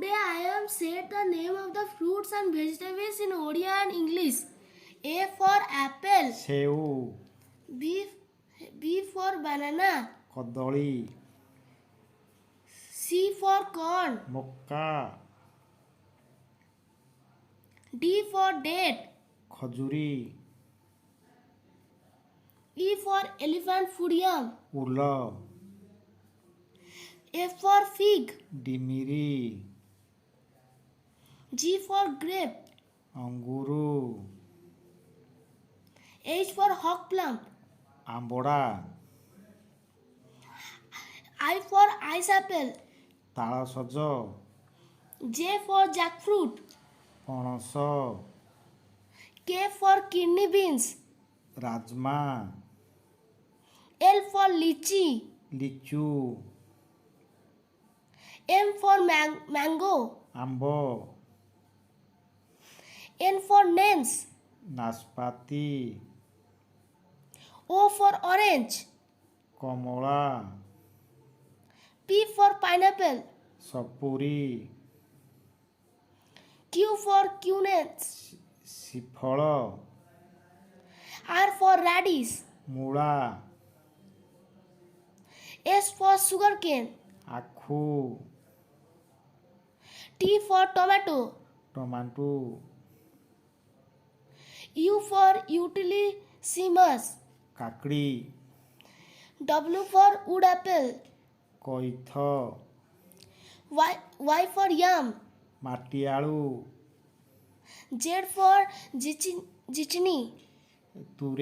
Today I am said the name of the fruits and vegetables in Odia and English. A for apple. सेऊ B for banana. Kadali C for corn. Mecca D for date. खजुरी E for elephant food yam. Ul F for fig. डिमिरी G for grape. अंगूरू H for hawk plum. आंबोड़ा I for ice apple. तालसज J for jackfruit. पणस K for kidney beans. Rajma L for lychee. Litchi M for mango. Amb N for nance. नाशपाती O for orange. कमला P for pineapple. सपुरी Q for quince. सिफल R for radish. मूला S for sugarcane. आखू T for tomato. Tomato U for utilicimus. काकड़ी W for wood apple. कईथ Y for yam. माटियाळू Z for zucchini. तुरे